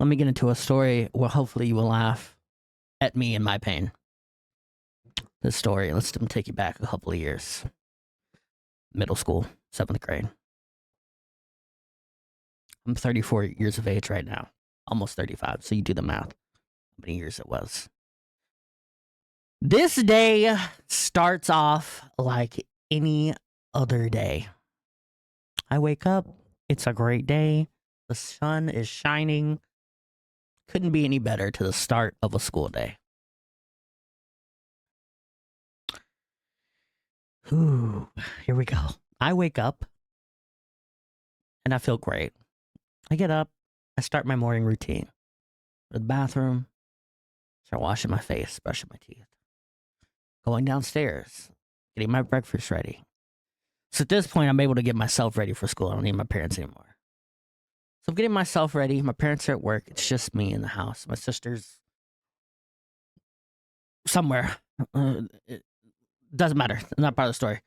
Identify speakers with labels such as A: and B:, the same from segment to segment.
A: let me get into a story where hopefully you will laugh at me and my pain. This story, let's take you back a couple of years. Middle school, 7th grade. I'm 34 years of age right now, almost 35. So you do the math, how many years it was. This day starts off like any other day. I wake up, it's a great day. The sun is shining. Couldn't be any better to the start of a school day. Ooh, here we go. I wake up and I feel great. I get up, I start my morning routine. Go to the bathroom, start washing my face, brushing my teeth. Going downstairs, getting my breakfast ready. So at this point, I'm able to get myself ready for school. I don't need my parents anymore. So I'm getting myself ready. My parents are at work. It's just me in the house. My sister's somewhere. It doesn't matter. Not part of the story.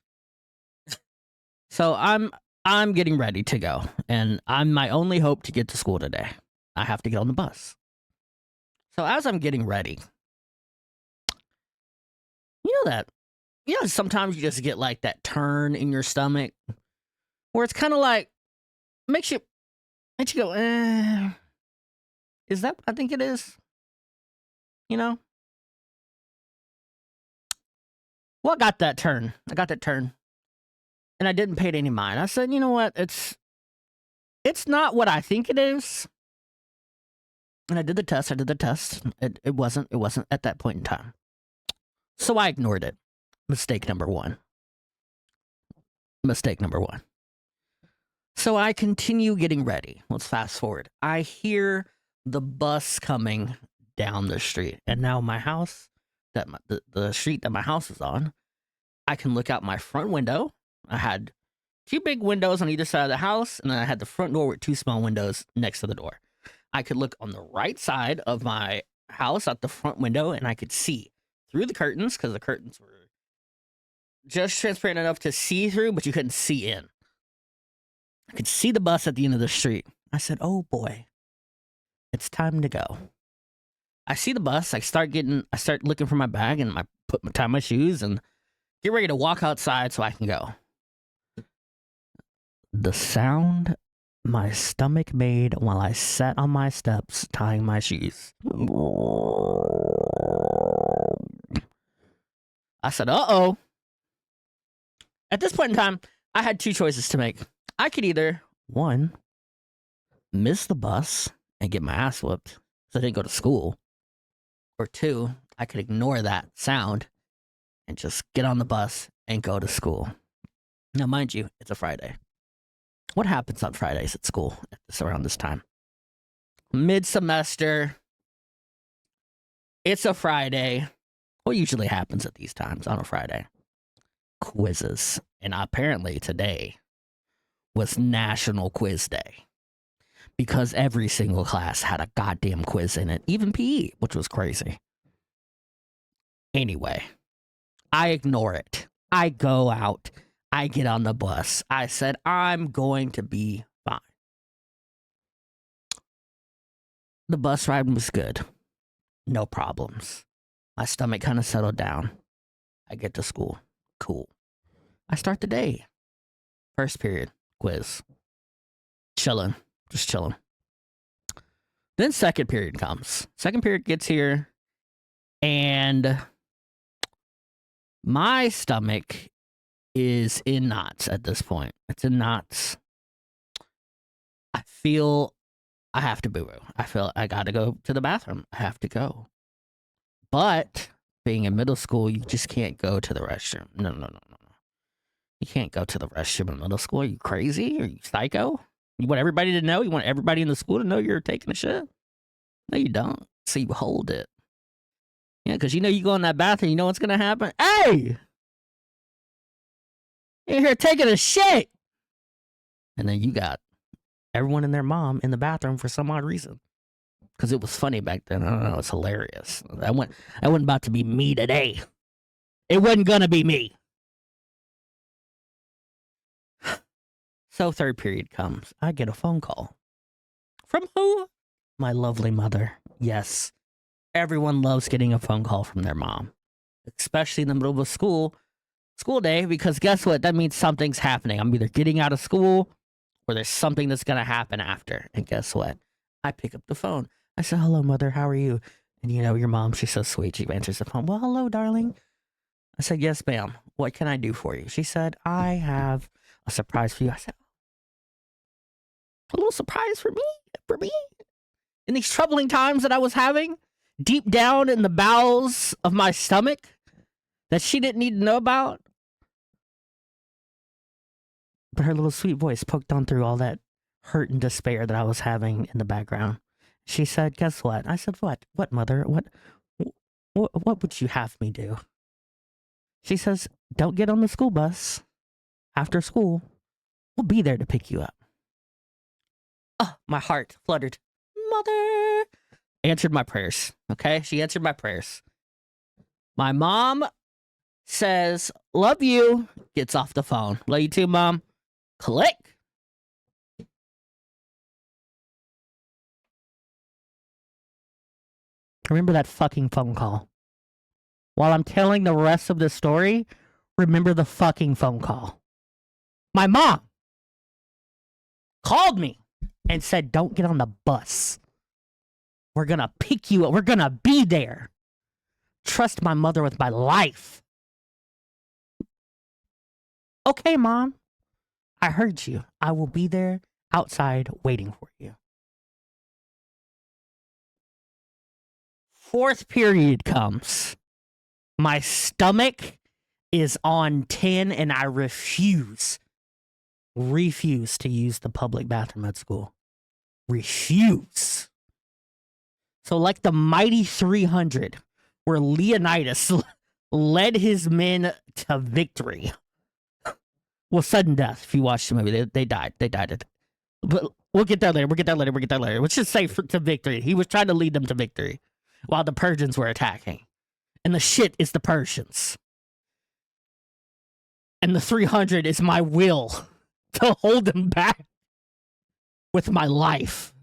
A: So I'm getting ready to go, and I'm my only hope to get to school today. I have to get on the bus. So as I'm getting ready, sometimes you just get like that turn in your stomach where it's kind of like makes you go, is that what I think it is? Well, I got that turn. And I didn't pay it any mind. I said, you know what? It's not what I think it is. And I did the test. It wasn't at that point in time. So I ignored it. Mistake number one. So I continue getting ready. Let's fast forward. I hear the bus coming down the street. And now my house, the street that my house is on, I can look out my front window. I had 2 big windows on either side of the house, and then I had the front door with 2 small windows next to the door. I could look on the right side of my house out the front window, and I could see through the curtains, because the curtains were just transparent enough to see through, but you couldn't see in. I could see the bus at the end of the street. I said, oh boy, it's time to go. I see the bus. I start looking for my bag, and I tie my shoes and get ready to walk outside so I can go. The sound my stomach made while I sat on my steps tying my shoes. I said, uh-oh. At this point in time, I had 2 choices to make. I could either, 1, miss the bus and get my ass whooped so I didn't go to school. Or 2, I could ignore that sound and just get on the bus and go to school. Now, mind you, it's a Friday. What happens on Fridays at school around this time? Mid-semester. It's a Friday. What usually happens at these times on a Friday? Quizzes. And apparently today was National Quiz Day. Because every single class had a goddamn quiz in it. Even PE, which was crazy. Anyway, I ignore it. I go out. I get on the bus. I said, I'm going to be fine. The bus ride was good. No problems. My stomach kind of settled down. I get to school. Cool. I start the day. First period, quiz. Chilling. Just chilling. Then second period comes. Second period gets here. And my stomach is in knots at this point. It's in knots. I feel I have to boo-boo. I feel I gotta go to the bathroom. I have to go. But being in middle school, you just can't go to the restroom. No. You can't go to the restroom in middle school. Are you crazy? Are you psycho? You want everybody to know? You want everybody in the school to know you're taking a shit? No, you don't. So you hold it. Yeah, because you go in that bathroom, you know what's gonna happen? Hey! You're here taking a shit! And then you got everyone and their mom in the bathroom for some odd reason. Because it was funny back then. I don't know. It's hilarious. I wasn't about to be me today. It wasn't gonna be me. So third period comes. I get a phone call. From who? My lovely mother. Yes. Everyone loves getting a phone call from their mom, especially in the middle of a school day, because guess what? That means something's happening. I'm either getting out of school or there's something that's going to happen after. And guess what? I pick up the phone. I said, "Hello, mother. How are you?" And you know, your mom, she's so sweet. She answers the phone. "Well, hello, darling." I said, "Yes, ma'am. What can I do for you?" She said, "I have a surprise for you." I said, "A little surprise for me? For me?" In these troubling times that I was having, deep down in the bowels of my stomach, that she didn't need to know about. But her little sweet voice poked on through all that hurt and despair that I was having in the background. She said, "Guess what?" I said, "What? What, mother? What would you have me do?" She says, "Don't get on the school bus after school. We'll be there to pick you up." Oh, my heart fluttered. Mother answered my prayers. Okay, she answered my prayers. My mom says, "Love you." Gets off the phone. "Love you too, mom." Click. Remember that fucking phone call. While I'm telling the rest of the story, remember the fucking phone call. My mom called me and said, "Don't get on the bus. We're gonna pick you up. We're gonna be there. Trust my mother with my life." "Okay, mom. I heard you. I will be there outside waiting for you." Fourth period comes. My stomach is on 10 and I refuse to use the public bathroom at school. Refuse. So, like the mighty 300, where Leonidas led his men to victory. Well, sudden death. If you watch the movie, they died. They died. But we'll get there later. Let's just say to victory. He was trying to lead them to victory while the Persians were attacking. And the shit is the Persians. And the 300 is my will to hold them back with my life.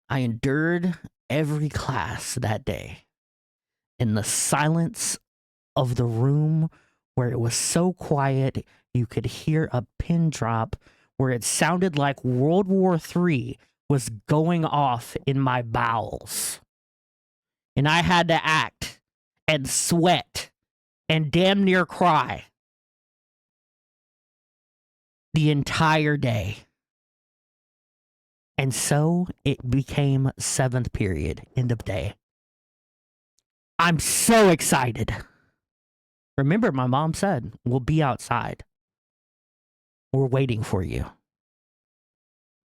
A: I endured every class that day in the silence of the room where it was so quiet you could hear a pin drop, where it sounded like World War III was going off in my bowels. And I had to act and sweat and damn near cry the entire day. And so it became seventh period, end of day. I'm so excited. Remember, my mom said, "We'll be outside. We're waiting for you."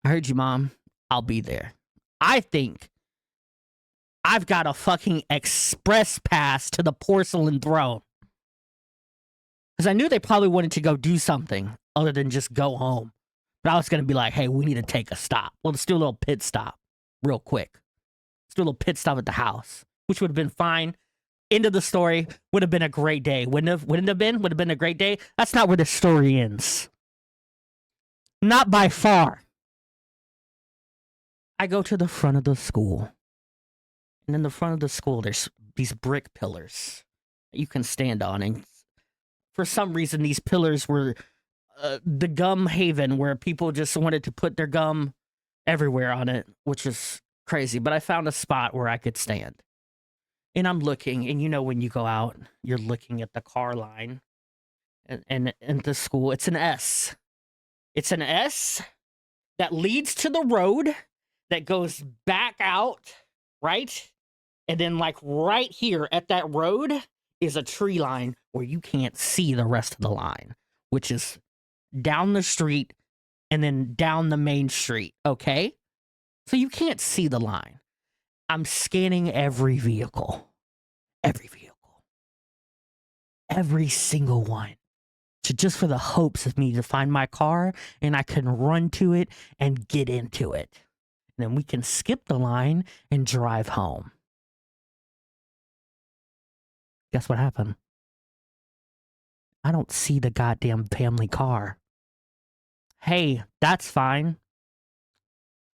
A: I heard you, Mom. I'll be there. I think I've got a fucking express pass to the porcelain throne. Because I knew they probably wanted to go do something other than just go home. But I was going to be like, "Hey, we need to take a stop. Well, let's do a little pit stop real quick. Let's do a little pit stop at the house," which would have been fine. End of the story. Would have been a great day. Wouldn't have been? Would have been a great day. That's not where the story ends. Not by far. I go to the front of the school. And in the front of the school, there's these brick pillars that you can stand on. And for some reason, these pillars were the gum haven, where people just wanted to put their gum everywhere on it, which is crazy. But I found a spot where I could stand. And I'm looking, and you know, when you go out, you're looking at the car line and the school. It's an S. It's an S that leads to the road that goes back out, right? And then, like, right here at that road is a tree line where you can't see the rest of the line, which is down the street and then down the main street, okay? So you can't see the line. I'm scanning every vehicle. Every single one. Just for the hopes of me to find my car and I can run to it and get into it. And then we can skip the line and drive home. Guess what happened? I don't see the goddamn family car. Hey, that's fine.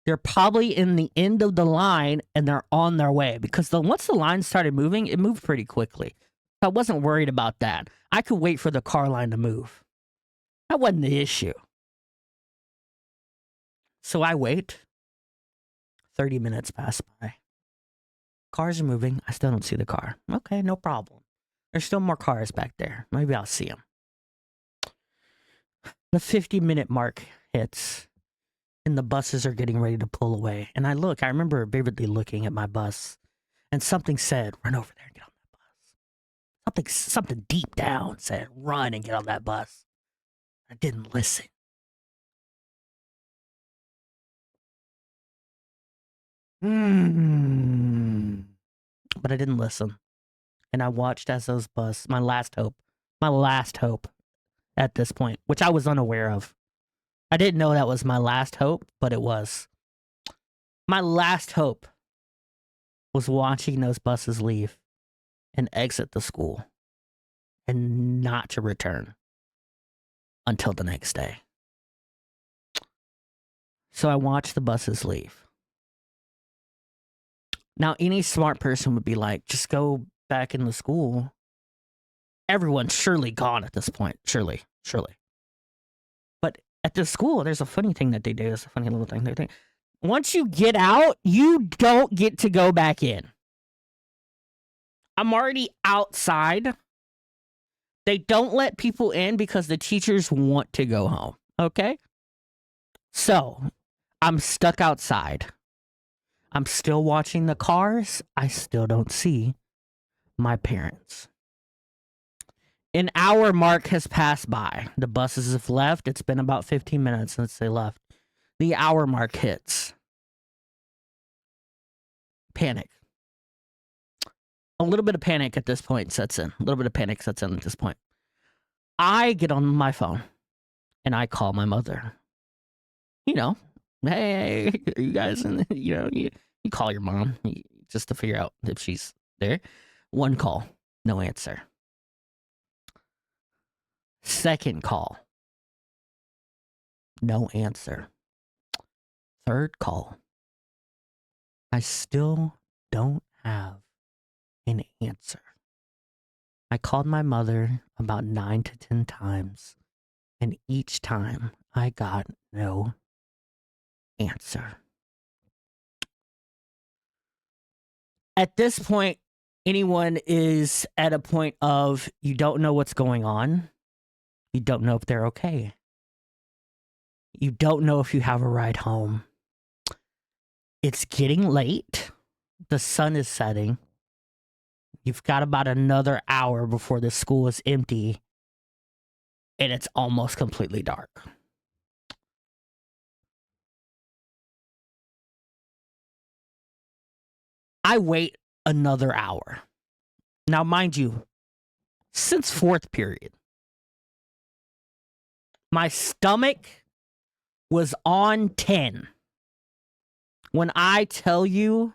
A: They're probably in the end of the line and they're on their way because once the line started moving, it moved pretty quickly. I wasn't worried about that. I could wait for the car line to move. That wasn't the issue. So I wait. 30 minutes pass by. Cars are moving. I still don't see the car. Okay, no problem. There's still more cars back there. Maybe I'll see them. The 50-minute mark hits, and the buses are getting ready to pull away. And I remember vividly looking at my bus, and something said, run over there and get on that bus. Something deep down said, run and get on that bus. I didn't listen. But I didn't listen. And I watched as those my last hope at this point, which I was unaware of. I didn't know that was my last hope, but it was. My last hope was watching those buses leave and exit the school and not to return until the next day. So I watched the buses leave. Now, any smart person would be like, just go back in the school. Everyone's surely gone at this point. Surely. But at the school, there's a funny thing that they do. It's a funny little thing they do. Once you get out, you don't get to go back in. I'm already outside. They don't let people in because the teachers want to go home. Okay? So, I'm stuck outside. I'm still watching the cars. I still don't see my parents. An hour mark has passed by. The buses have left. It's been about 15 minutes since they left. The hour mark hits. Panic. A little bit of panic at this point sets in. At this point. I get on my phone and I call my mother. You know, hey, are you guys in? You call your mom just to figure out if she's there. One call, no answer. Second call, no answer. Third call, I still don't have an answer. I called my mother about 9 to 10 times, and each time I got no answer. At this point, anyone is at a point of you don't know what's going on. You don't know if they're okay. You don't know if you have a ride home. It's getting late. The sun is setting. You've got about another hour before the school is empty. And it's almost completely dark. I wait another hour. Now, mind you, since fourth period, my stomach was on 10. When I tell you,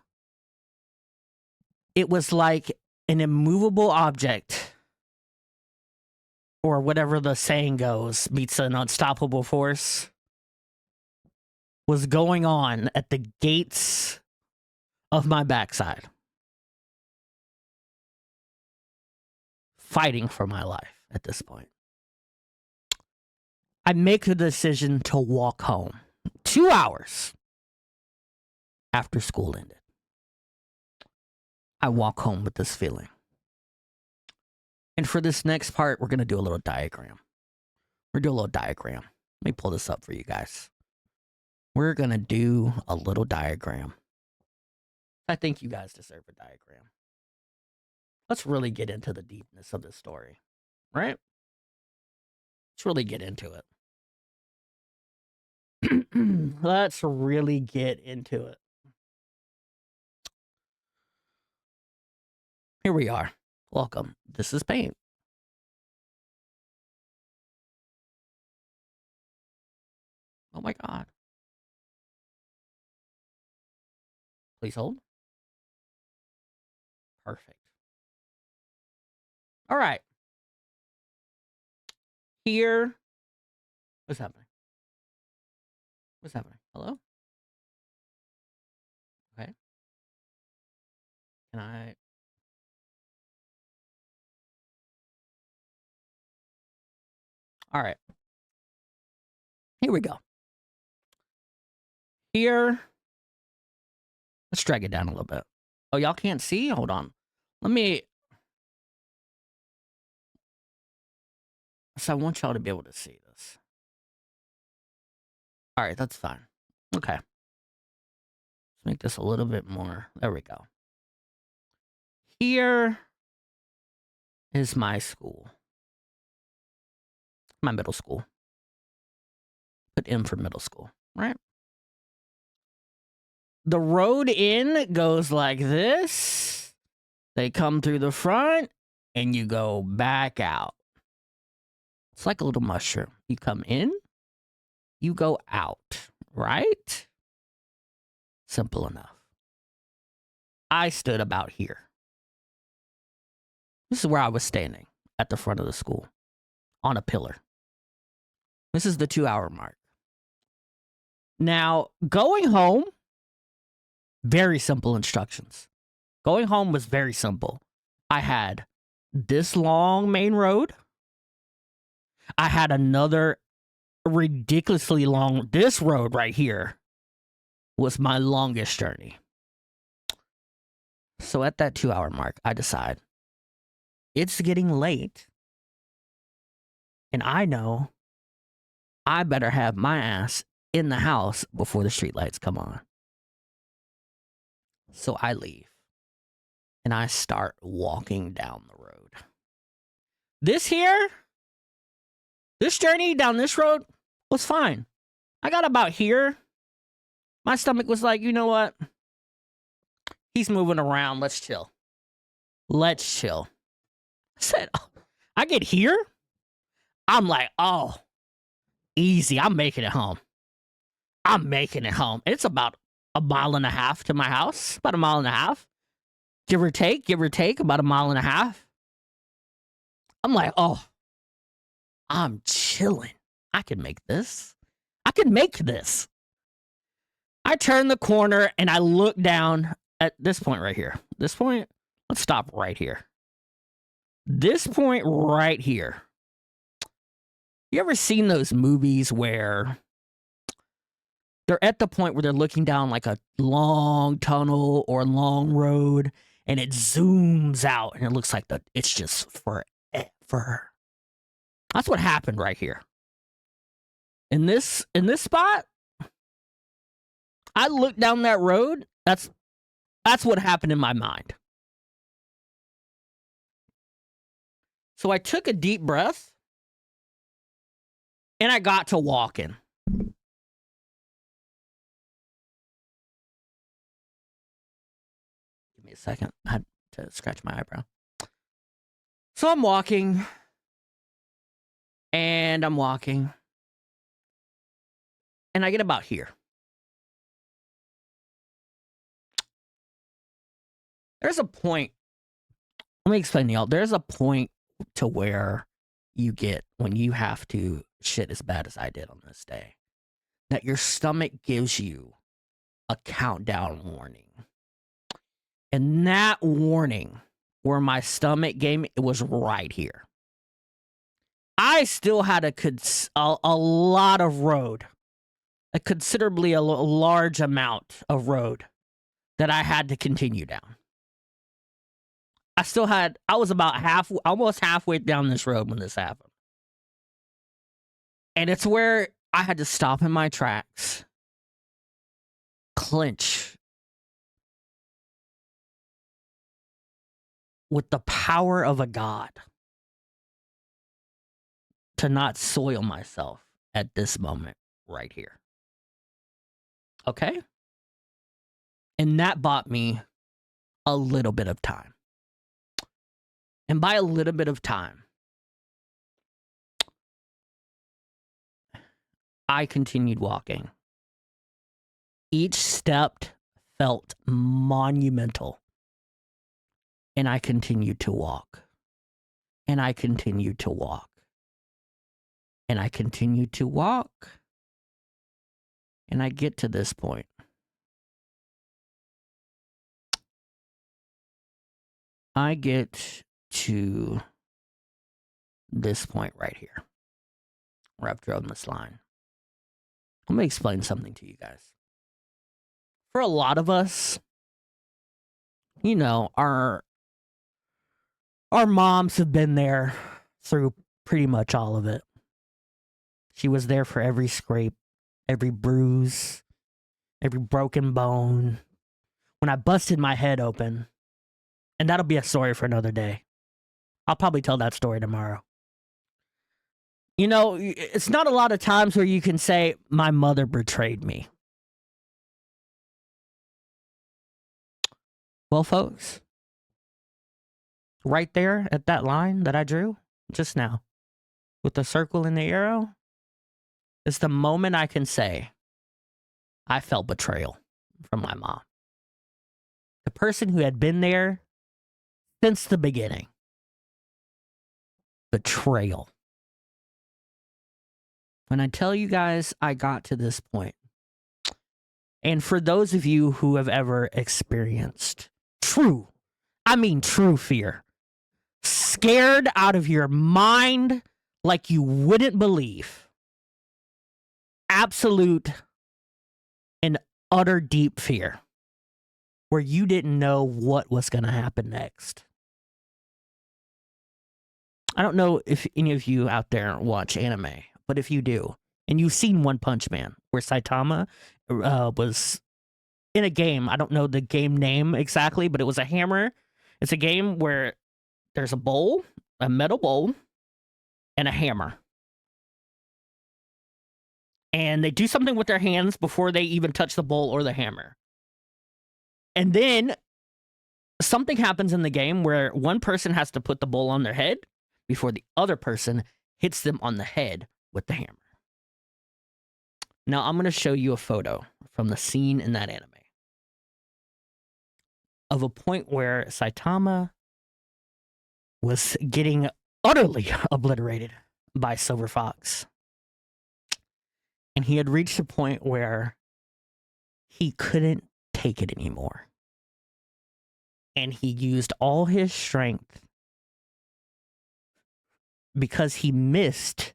A: it was like an immovable object, or whatever the saying goes, meets an unstoppable force, was going on at the gates of my backside. Fighting for my life at this point. I make the decision to walk home 2 hours after school ended. I walk home with this feeling. And for this next part, we're going to do a little diagram. We're going to do a little diagram. Let me pull this up for you guys. We're going to do a little diagram. I think you guys deserve a diagram. Let's really get into the deepness of this story, right? Let's really get into it. Let's really get into it. Here we are. Welcome. This is Paint. Oh my God. Please hold. Perfect. All right. Here. What's happening? What's happening? Hello? Alright. Alright. Here we go. Here. Let's drag it down a little bit. Oh, y'all can't see? Hold on. Let me... So I want y'all to be able to see this. Alright, that's fine. Okay. Let's make this a little bit more. There we go. Here is my school. My middle school. Put M for middle school, right? The road in goes like this. They come through the front, and you go back out. It's like a little mushroom. You come in, you go out, right? Simple enough. I stood about here. This is where I was standing at the front of the school on a pillar. This is the 2-hour mark. Now, going home, very simple instructions. Going home was very simple. I had this long main road. I had another ridiculously long, this road right here was my longest journey. So at that 2-hour mark, I decide it's getting late. And I know I better have my ass in the house before the streetlights come on. So I leave. And I start walking down the road. This journey down this road was fine. I got about here. My stomach was like, you know what? He's moving around. Let's chill. Let's chill. I said, I get here. I'm like, oh, easy. I'm making it home. I'm making it home. It's about 1.5 miles to my house. About 1.5 miles. Give or take about 1.5 miles. I'm like, oh, I'm chilling. I can make this. I can make this. I turn the corner and I look down at this point right here. This point, let's stop right here. This point right here. You ever seen those movies where they're at the point where they're looking down like a long tunnel or long road and it zooms out and it looks like it's just forever. That's what happened right here. In this spot, I looked down that road. That's what happened in my mind. So I took a deep breath and I got to walking. Give me a second. I had to scratch my eyebrow. So I'm walking and I'm walking and I get about here. There's a point. Let me explain to y'all. There's a point to where you get when you have to shit as bad as I did on this day, that your stomach gives you a countdown warning. And that warning where my stomach gave me, it was right here. I still had a lot of road, a considerably a large amount of road that I had to continue down. I was about almost halfway down this road when this happened. And it's where I had to stop in my tracks, clench with the power of a god to not soil myself at this moment right here. Okay? And that bought me a little bit of time. And by a little bit of time, I continued walking. Each step felt monumental. And I continued to walk. And I continued to walk. And I continued to walk. And I get to this point. I get to this point right here where I've drawn this line. Let me explain something to you guys. For a lot of us, you know, our moms have been there through pretty much all of it. She was there for every scrape, every bruise, every broken bone. When I busted my head open, and that'll be a story for another day. I'll probably tell that story tomorrow. You know, it's not a lot of times where you can say, my mother betrayed me. Well, folks, right there at that line that I drew just now, with the circle and the arrow, is the moment I can say I felt betrayal from my mom. The person who had been there since the beginning. Betrayal. When I tell you guys I got to this point, and for those of you who have ever experienced true fear, scared out of your mind like you wouldn't believe, absolute and utter deep fear, where you didn't know what was going to happen next. I don't know if any of you out there watch anime, but if you do, and you've seen One Punch Man, where Saitama was in a game, I don't know the game name exactly, but it was a hammer. It's a game where there's a bowl, a metal bowl, and a hammer. And they do something with their hands before they even touch the bowl or the hammer. And then something happens in the game where one person has to put the bowl on their head before the other person hits them on the head with the hammer. Now, I'm going to show you a photo from the scene in that anime of a point where Saitama was getting utterly obliterated by Silver Fox. And he had reached a point where he couldn't take it anymore. And he used all his strength because he missed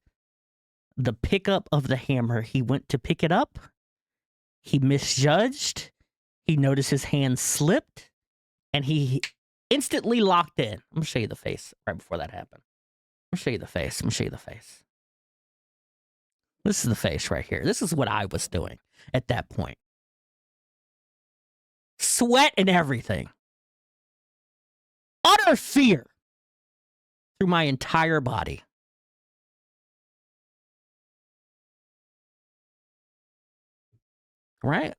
A: the pickup of the hammer. He went to pick it up. He misjudged. He noticed his hand slipped. And he instantly locked in. I'm going to show you the face right before that happened. I'm going to show you the face. I'm going to show you the face. This is the face right here. This is what I was doing at that point. Sweat and everything. Utter fear through my entire body. Right?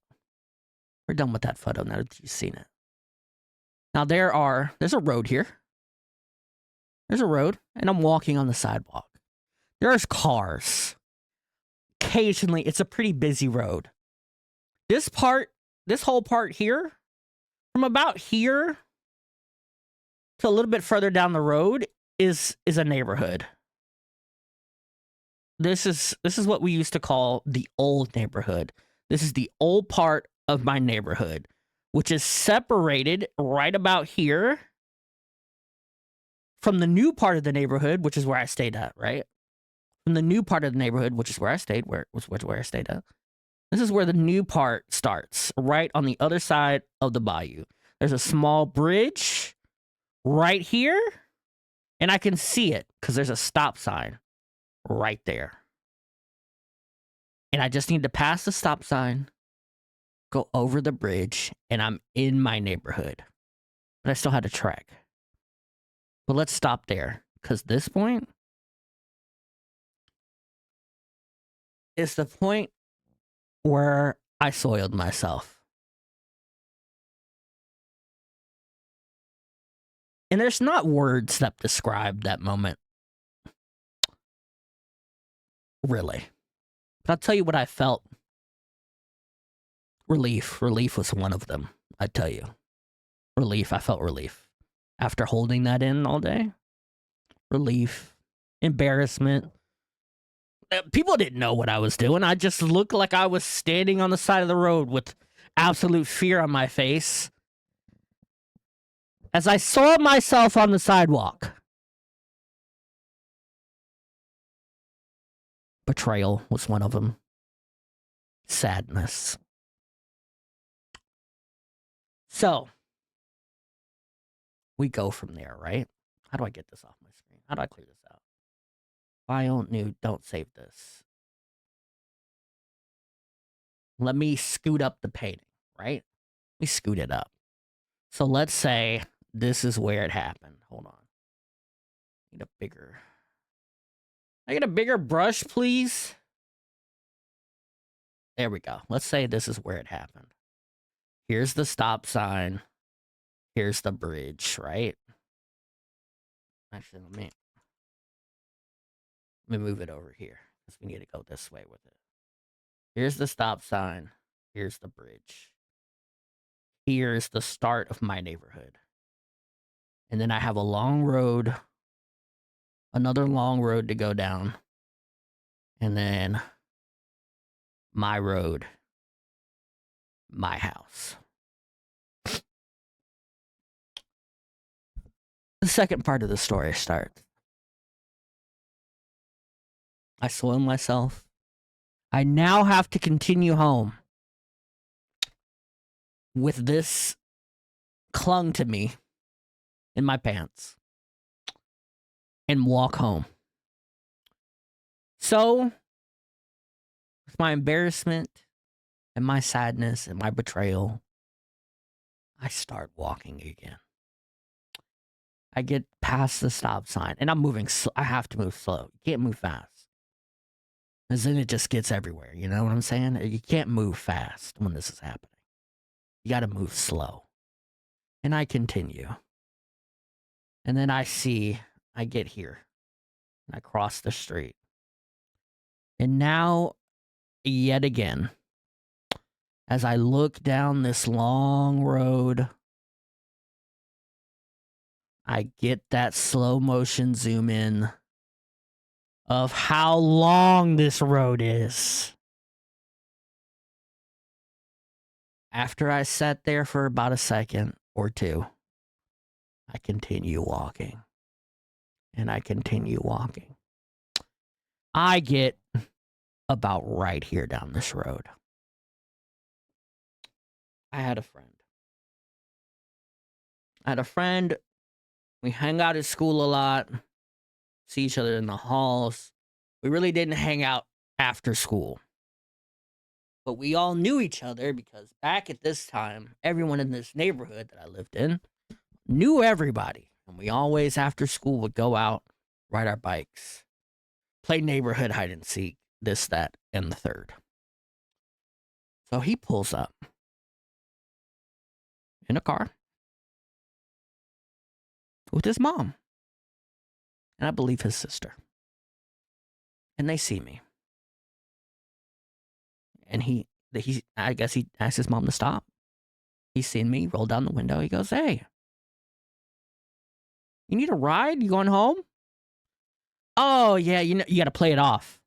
A: We're done with that photo now that you've seen it. Now there's a road here. There's a road, and I'm walking on the sidewalk. There's cars. Occasionally, it's a pretty busy road. This whole part here, from about here to a little bit further down the road, is a neighborhood. This is what we used to call the old neighborhood. This is the old part of my neighborhood, which is separated right about here from the new part of the neighborhood, which is where I stayed at, right? From the new part of the neighborhood, which is where I stayed, where I stayed at. This is where the new part starts, right on the other side of the bayou. There's a small bridge right here, and I can see it because there's a stop sign right there. And I just need to pass the stop sign, go over the bridge, and I'm in my neighborhood. But I still had to trek. But let's stop there, because this point is the point where I soiled myself. And there's not words that describe that moment. Really. But I'll tell you what I felt. Relief. Relief was one of them, I tell you. Relief. I felt relief. After holding that in all day. Relief. Embarrassment. People didn't know what I was doing. I just looked like I was standing on the side of the road with absolute fear on my face As I saw myself on the sidewalk, betrayal was one of them. Sadness. So, we go from there, right? How do I get this off my screen? How do I clear this out? File new, don't save this. Let me scoot up the painting, right? We scoot it up. So let's say this is where it happened. Hold on. I get a bigger brush, please. There we go. Let's say this is where it happened. Here's the stop sign. Here's the bridge, right? Actually, let me move it over here because we need to go this way with it. Here's the stop sign. Here's the bridge. Here's the start of my neighborhood. And then I have a long road, another long road to go down. And then my road, my house. The second part of the story starts. I soil myself. I now have to continue home with this clung to me in my pants and walk home. So, with my embarrassment and my sadness and my betrayal, I start walking again. I get past the stop sign and I'm moving. I have to move slow. You can't move fast. Because then it just gets everywhere. You know what I'm saying? You can't move fast when this is happening. You got to move slow. And I continue. And then I get here. And I cross the street. And now, yet again, as I look down this long road, I get that slow motion zoom in of how long this road is. After I sat there for about a second or two, I continue walking. And I continue walking. I get about right here down this road. I had a friend. We hang out at school a lot. See each other in the halls. We really didn't hang out after school. But we all knew each other because back at this time, everyone in this neighborhood that I lived in knew everybody. And we always, after school, would go out, ride our bikes, play neighborhood hide and seek, this, that, and the third. So he pulls up in a car with his mom. And I believe his sister. And they see me. And I guess he asked his mom to stop. He's seen me, roll down the window. He goes, "Hey, you need a ride? You going home?" "Oh, yeah, you got to play it off.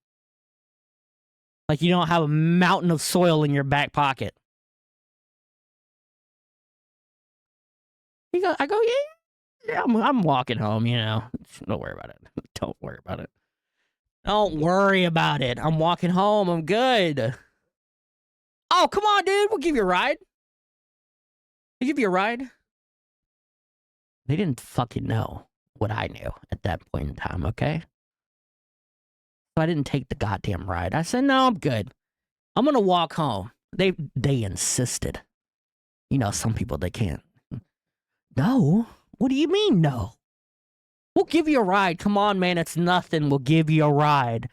A: Like you don't have a mountain of soil in your back pocket." I go, yeah, I'm walking home, Don't worry about it. Don't worry about it. Don't worry about it. I'm walking home. I'm good. "Oh, come on, dude. We'll give you a ride. We'll give you a ride." They didn't fucking know what I knew at that point in time, okay? So I didn't take the goddamn ride. I said, "No, I'm good. I'm gonna walk home." They insisted. Some people, they can't. "No? What do you mean, no? We'll give you a ride. Come on, man. It's nothing. We'll give you a ride."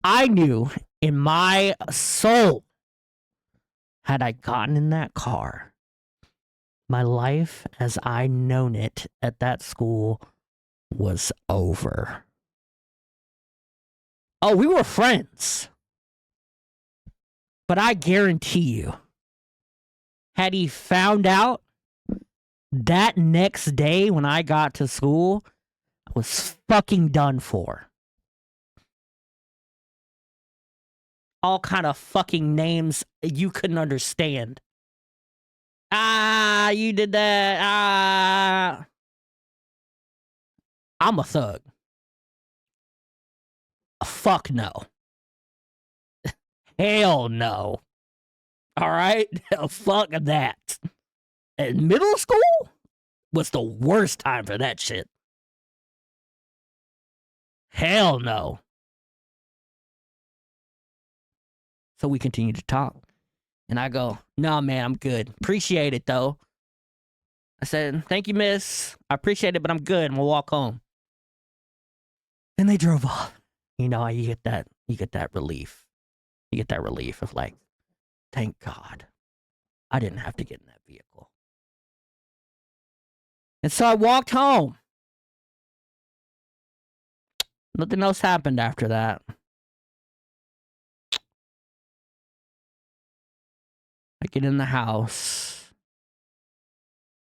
A: I knew in my soul, had I gotten in that car, my life as I known it at that school was over. Oh, we were friends. But I guarantee you, had he found out that next day when I got to school, I was fucking done for. All kind of fucking names you couldn't understand. "Ah, you did that. Ah." I'm a thug. Fuck no. Hell no. All right? Fuck that. And middle school was the worst time for that shit. Hell no. So we continue to talk. And I go, no, man, I'm good. Appreciate it, though. I said, thank you, miss. I appreciate it, but I'm good. And we'll walk home. And they drove off. You know, you get that relief. You get that relief of like, thank God I didn't have to get in that vehicle. And so I walked home. Nothing else happened after that. I get in the house.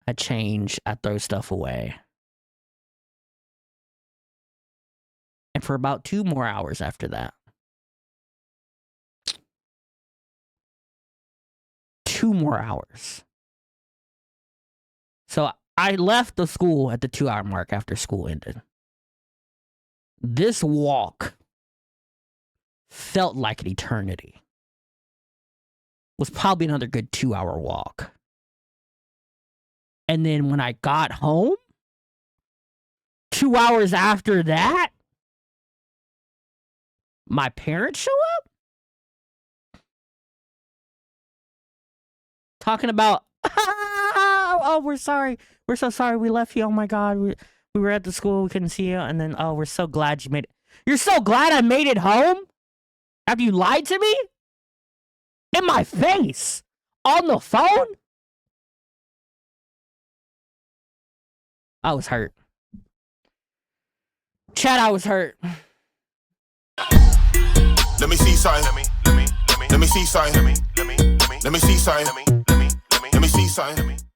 A: I change. I throw stuff away. And for about 2 more hours after that. 2 more hours. So I left the school at the 2-hour mark after school ended. This walk felt like an eternity. Was probably another good 2-hour walk. And then when I got home, 2 hours after that, my parents show up talking about, oh, we're sorry. We're so sorry we left you. Oh my God. We were at the school. We couldn't see you. And then, oh, we're so glad you made it. You're so glad I made it home? After you lied to me? In my face? On the phone? I was hurt. Chad, I was hurt.
B: Let me see sign. Let me see sign. Let me see sign. Let me see sign.